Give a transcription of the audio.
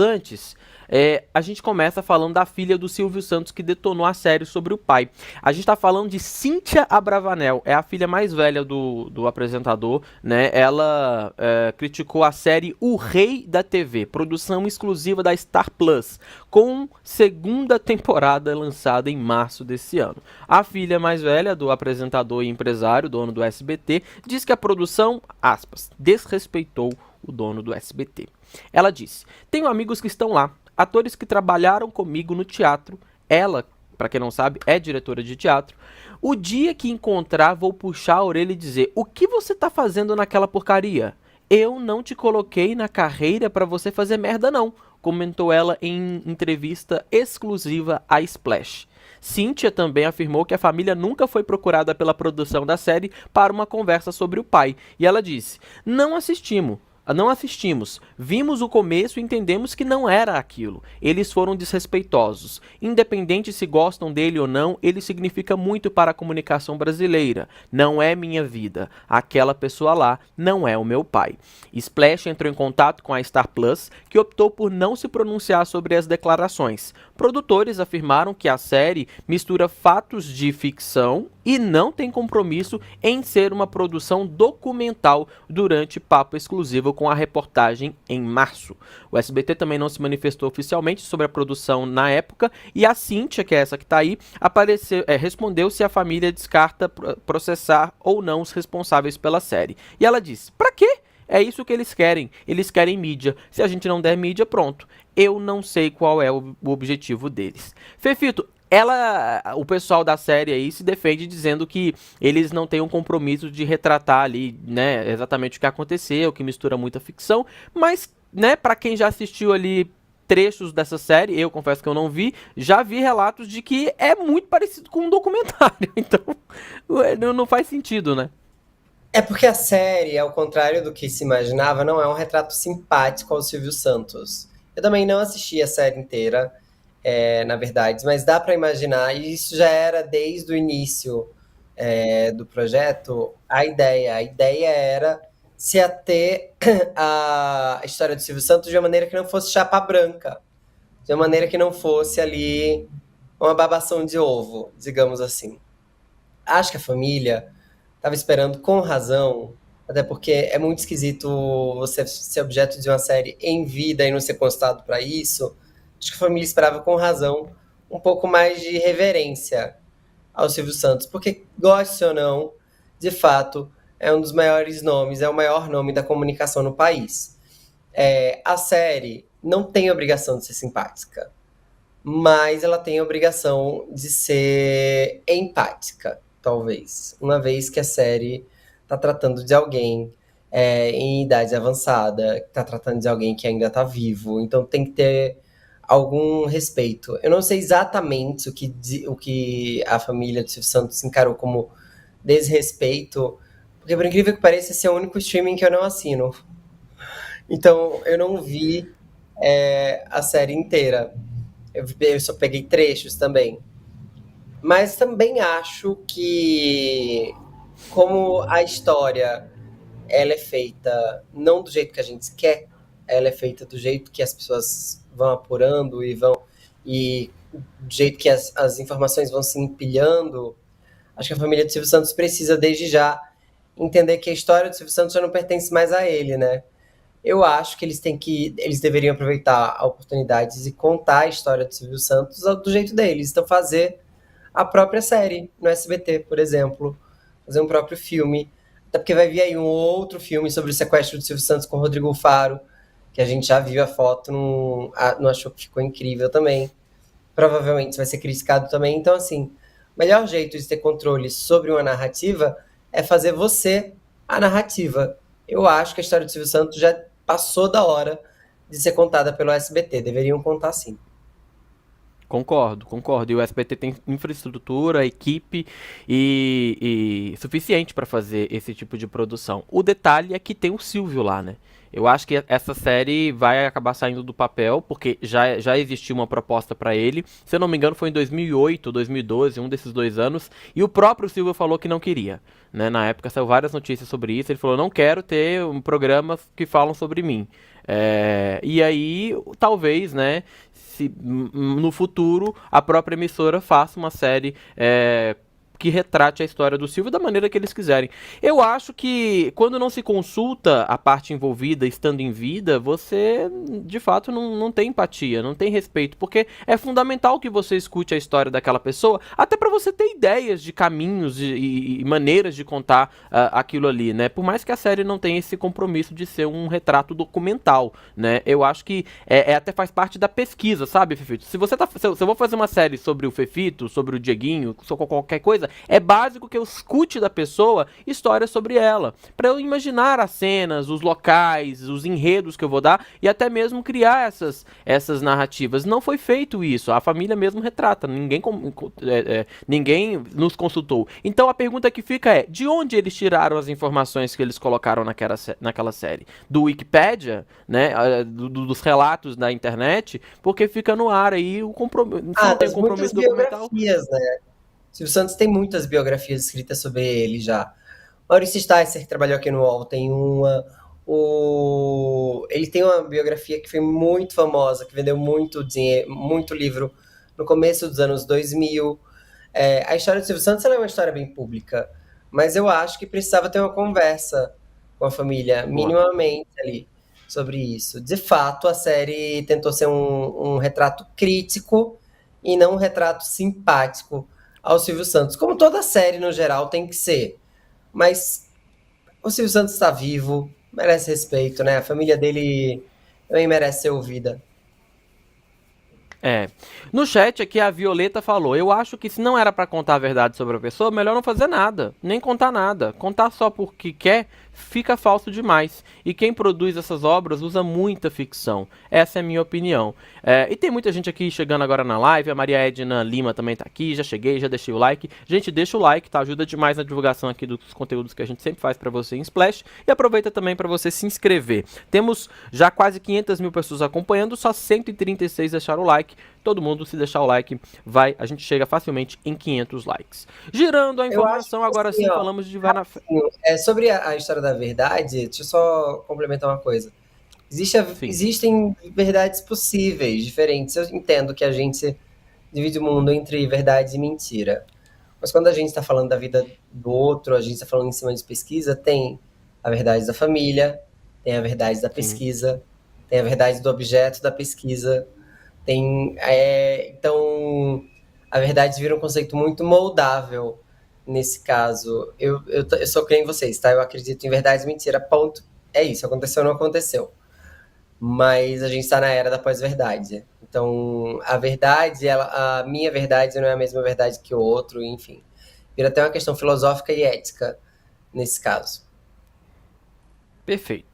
Antes, a gente começa falando da filha do Silvio Santos que detonou a série sobre o pai. A gente tá falando de Cíntia Abravanel, é a filha mais velha do apresentador, né? Ela criticou a série O Rei da TV, produção exclusiva da Star Plus, com segunda temporada lançada em março desse ano. A filha mais velha do apresentador e empresário, dono do SBT, diz que a produção, aspas, desrespeitou o dono do SBT. Ela disse: tenho amigos que estão lá, atores que trabalharam comigo no teatro. Ela, para quem não sabe, é diretora de teatro. O dia que encontrar, vou puxar a orelha e dizer: o que você tá fazendo naquela porcaria? Eu não te coloquei na carreira para você fazer merda, não, comentou ela em entrevista exclusiva à Splash. Cíntia também afirmou que a família nunca foi procurada pela produção da série para uma conversa sobre o pai. E ela disse: não assistimos, vimos o começo e entendemos que não era aquilo. Eles foram desrespeitosos. Independente se gostam dele ou não, ele significa muito para a comunicação brasileira. Não é minha vida. Aquela pessoa lá não é o meu pai. Splash entrou em contato com a Star Plus, que optou por não se pronunciar sobre as declarações. Produtores afirmaram que a série mistura fatos de ficção e não tem compromisso em ser uma produção documental durante papo exclusivo com a reportagem em março. O SBT também não se manifestou oficialmente sobre a produção na época e a Cíntia, que é essa que está aí, respondeu se a família descarta processar ou não os responsáveis pela série. E ela disse: pra quê? É isso que eles querem. Eles querem mídia. Se a gente não der mídia, pronto. Eu não sei qual é o objetivo deles. Fefito, o pessoal da série aí se defende dizendo que eles não têm um compromisso de retratar ali, né, exatamente o que aconteceu, que mistura muita ficção, mas, né, para quem já assistiu ali trechos dessa série, eu confesso que eu não vi, já vi relatos de que é muito parecido com um documentário, então não faz sentido, né? É porque a série, ao contrário do que se imaginava, não é um retrato simpático ao Silvio Santos. Eu também não assisti a série inteira, na verdade, mas dá para imaginar, e isso já era desde o início, do projeto, a ideia. A ideia era se ater à história do Silvio Santos de uma maneira que não fosse chapa branca, de uma maneira que não fosse ali uma babação de ovo, digamos assim. Acho que a família estava esperando com razão, até porque é muito esquisito você ser objeto de uma série em vida e não ser constado para isso. Acho que a família esperava com razão um pouco mais de reverência ao Silvio Santos, porque, goste ou não, de fato, é um dos maiores nomes, é o maior nome da comunicação no país. A série não tem obrigação de ser simpática, mas ela tem a obrigação de ser empática, talvez. Uma vez que a série está tratando de alguém em idade avançada, está tratando de alguém que ainda está vivo, então tem que ter algum respeito. Eu não sei exatamente o que a família do Silvio Santos encarou como desrespeito, porque por incrível que pareça, esse é o único streaming que eu não assino. Então eu não vi a série inteira. Eu só peguei trechos também. Mas também acho que, como a história ela é feita não do jeito que a gente quer, ela é feita do jeito que as pessoas vão apurando e do jeito que as informações vão se empilhando. Acho que a família do Silvio Santos precisa, desde já, entender que a história do Silvio Santos já não pertence mais a ele, né? Eu acho que eles deveriam aproveitar a oportunidade de contar a história do Silvio Santos do jeito deles. Então, fazer a própria série no SBT, por exemplo. Fazer um próprio filme. Até porque vai vir aí um outro filme sobre o sequestro do Silvio Santos com o Rodrigo Faro, que a gente já viu a foto, não achou que ficou incrível também. Provavelmente vai ser criticado também. Então, assim, o melhor jeito de ter controle sobre uma narrativa é fazer você a narrativa. Eu acho que a história do Silvio Santos já passou da hora de ser contada pelo SBT. Deveriam contar sim. Concordo, concordo. E o SBT tem infraestrutura, equipe e suficiente para fazer esse tipo de produção. O detalhe é que tem o Silvio lá, né? Eu acho que essa série vai acabar saindo do papel, porque já existiu uma proposta pra ele. Se eu não me engano, foi em 2008, 2012, um desses 2 anos. E o próprio Silvio falou que não queria. Né? Na época saiu várias notícias sobre isso. Ele falou: não quero ter programas que falam sobre mim. E aí, talvez, né, se no futuro a própria emissora faça uma série que retrate a história do Silvio da maneira que eles quiserem. Eu acho que quando não se consulta a parte envolvida estando em vida, você de fato não tem empatia, não tem respeito, porque é fundamental que você escute a história daquela pessoa, até para você ter ideias de caminhos e maneiras de contar aquilo ali, né? Por mais que a série não tenha esse compromisso de ser um retrato documental, né? Eu acho que até faz parte da pesquisa, sabe, Fefito? Se eu vou fazer uma série sobre o Fefito, sobre o Dieguinho, sobre qualquer coisa, é básico que eu escute da pessoa histórias sobre ela, para eu imaginar as cenas, os locais, os enredos que eu vou dar e até mesmo criar essas narrativas. Não foi feito isso, a família mesmo retrata, ninguém nos consultou. Então a pergunta que fica é: de onde eles tiraram as informações que eles colocaram naquela série? Do Wikipedia, né? Dos relatos da internet? Porque fica no ar aí o compromisso. Se não tem Das muitas compromisso documental. biografias, né? Silvio Santos tem muitas biografias escritas sobre ele já. Maurício Sticer, que trabalhou aqui no UOL, tem uma. Ele tem uma biografia que foi muito famosa, que vendeu muito dinheiro, muito livro no começo dos anos 2000. A história do Silvio Santos ela é uma história bem pública, mas eu acho que precisava ter uma conversa com a família, Boa. minimamente ali, sobre isso. De fato, a série tentou ser um retrato crítico e não um retrato simpático ao Silvio Santos, como toda série no geral tem que ser. Mas o Silvio Santos está vivo, merece respeito, né? A família dele também merece ser ouvida. É. No chat aqui a Violeta falou: eu acho que se não era pra contar a verdade sobre a pessoa, melhor não fazer nada, nem contar nada. Contar só porque quer fica falso demais. E quem produz essas obras usa muita ficção. Essa é a minha opinião. E tem muita gente aqui chegando agora na live. A Maria Edna Lima também tá aqui. Já cheguei, já deixei o like. Gente, deixa o like, tá? Ajuda demais na divulgação aqui dos conteúdos que a gente sempre faz pra você em Splash. E aproveita também pra você se inscrever. Temos já quase 500 mil pessoas acompanhando, só 136 deixaram o like. Todo mundo, se deixar o like, a gente chega facilmente em 500 likes. Girando a Eu acho informação, que agora assim, sim ó, falamos de vai na fé. sobre a história da verdade, deixa eu só complementar uma coisa. Sim, Existem verdades possíveis, diferentes. Eu entendo que a gente divide o mundo entre verdade e mentira. Mas quando a gente está falando da vida do outro, a gente está falando em cima de pesquisa, tem a verdade da família, tem a verdade da sim. pesquisa, tem a verdade do objeto da pesquisa, então, a verdade vira um conceito muito moldável nesse caso. Eu sou que nem vocês, tá? Eu acredito em verdade e mentira, ponto. É isso, aconteceu ou não aconteceu. Mas a gente está na era da pós-verdade. Então, a verdade, a minha verdade não é a mesma verdade que o outro, enfim. Vira até uma questão filosófica e ética nesse caso. Perfeito.